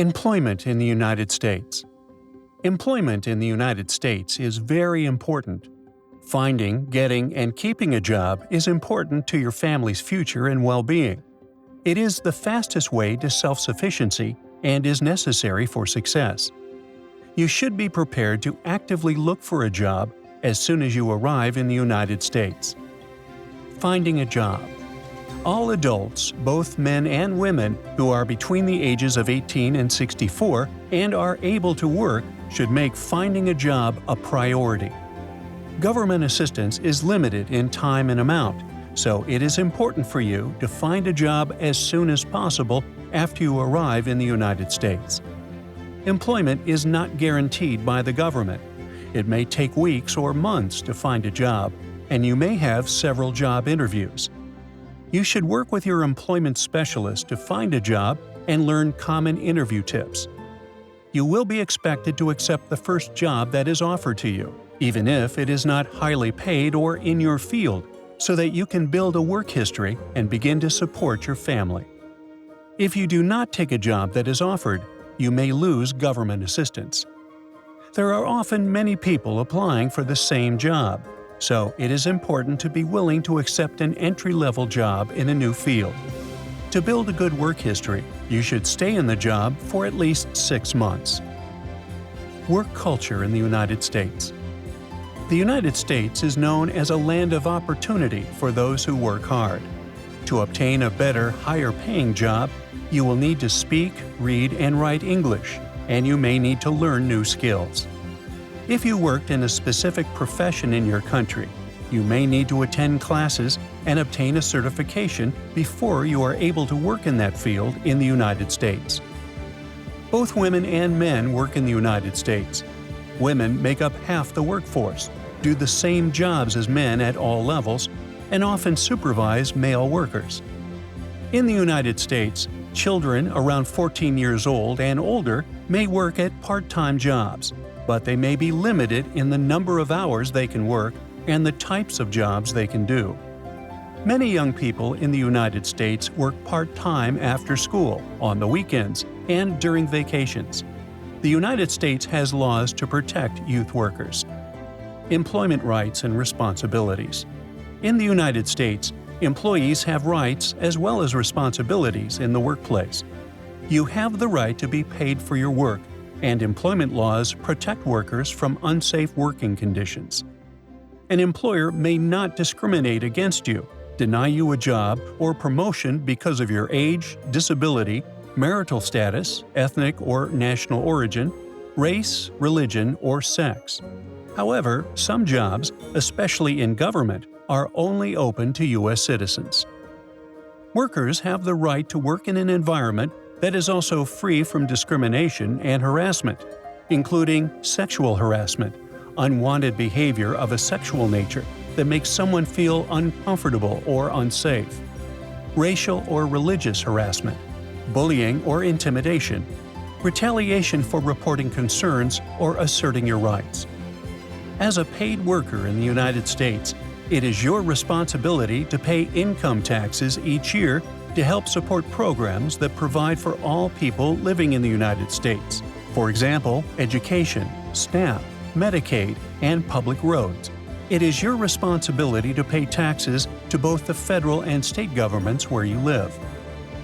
Employment in the United States. Employment in the United States is very important. Finding, getting, and keeping a job is important to your family's future and well-being. It is the fastest way to self-sufficiency and is necessary for success. You should be prepared to actively look for a job as soon as you arrive in the United States. Finding a job. All adults, both men and women, who are between the ages of 18 and 64 and are able to work should make finding a job a priority. Government assistance is limited in time and amount, so it is important for you to find a job as soon as possible after you arrive in the United States. Employment is not guaranteed by the government. It may take weeks or months to find a job, and you may have several job interviews. You should work with your employment specialist to find a job and learn common interview tips. You will be expected to accept the first job that is offered to you, even if it is not highly paid or in your field, so that you can build a work history and begin to support your family. If you do not take a job that is offered, you may lose government assistance. There are often many people applying for the same job, so it is important to be willing to accept an entry-level job in a new field. To build a good work history, you should stay in the job for at least 6 months. Work culture in the United States. The United States is known as a land of opportunity for those who work hard. To obtain a better, higher-paying job, you will need to speak, read, and write English, and you may need to learn new skills. If you worked in a specific profession in your country, you may need to attend classes and obtain a certification before you are able to work in that field in the United States. Both women and men work in the United States. Women make up half the workforce, do the same jobs as men at all levels, and often supervise male workers. In the United States, children around 14 years old and older may work at part-time jobs, but they may be limited in the number of hours they can work and the types of jobs they can do. Many young people in the United States work part-time after school, on the weekends, and during vacations. The United States has laws to protect youth workers. Employment rights and responsibilities. In the United States, employees have rights as well as responsibilities in the workplace. You have the right to be paid for your work, and employment laws protect workers from unsafe working conditions. An employer may not discriminate against you, deny you a job or promotion because of your age, disability, marital status, ethnic or national origin, race, religion, or sex. However, some jobs, especially in government, are only open to U.S. citizens. Workers have the right to work in an environment that is also free from discrimination and harassment, including sexual harassment, unwanted behavior of a sexual nature that makes someone feel uncomfortable or unsafe, racial or religious harassment, bullying or intimidation, retaliation for reporting concerns or asserting your rights. As a paid worker in the United States, it is your responsibility to pay income taxes each year to help support programs that provide for all people living in the United States. For example, education, SNAP, Medicaid, and public roads. It is your responsibility to pay taxes to both the federal and state governments where you live.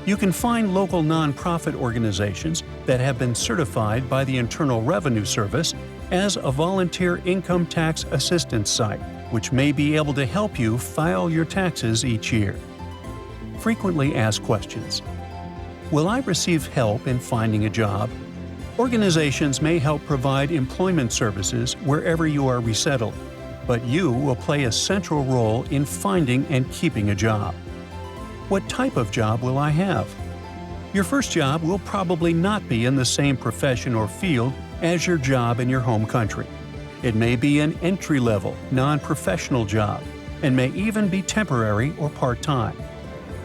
You can find local nonprofit organizations that have been certified by the Internal Revenue Service as a volunteer income tax assistance site, which may be able to help you file your taxes each year. Frequently asked questions. Will I receive help in finding a job? Organizations may help provide employment services wherever you are resettled, but you will play a central role in finding and keeping a job. What type of job will I have? Your first job will probably not be in the same profession or field as your job in your home country. It may be an entry-level, non-professional job, and may even be temporary or part-time.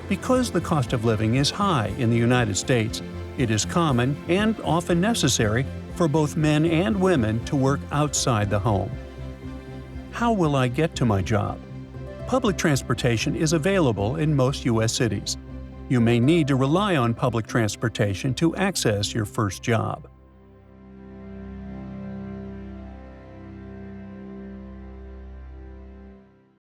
Because the cost of living is high in the United States, it is common and often necessary for both men and women to work outside the home. How will I get to my job? Public transportation is available in most U.S. cities. You may need to rely on public transportation to access your first job.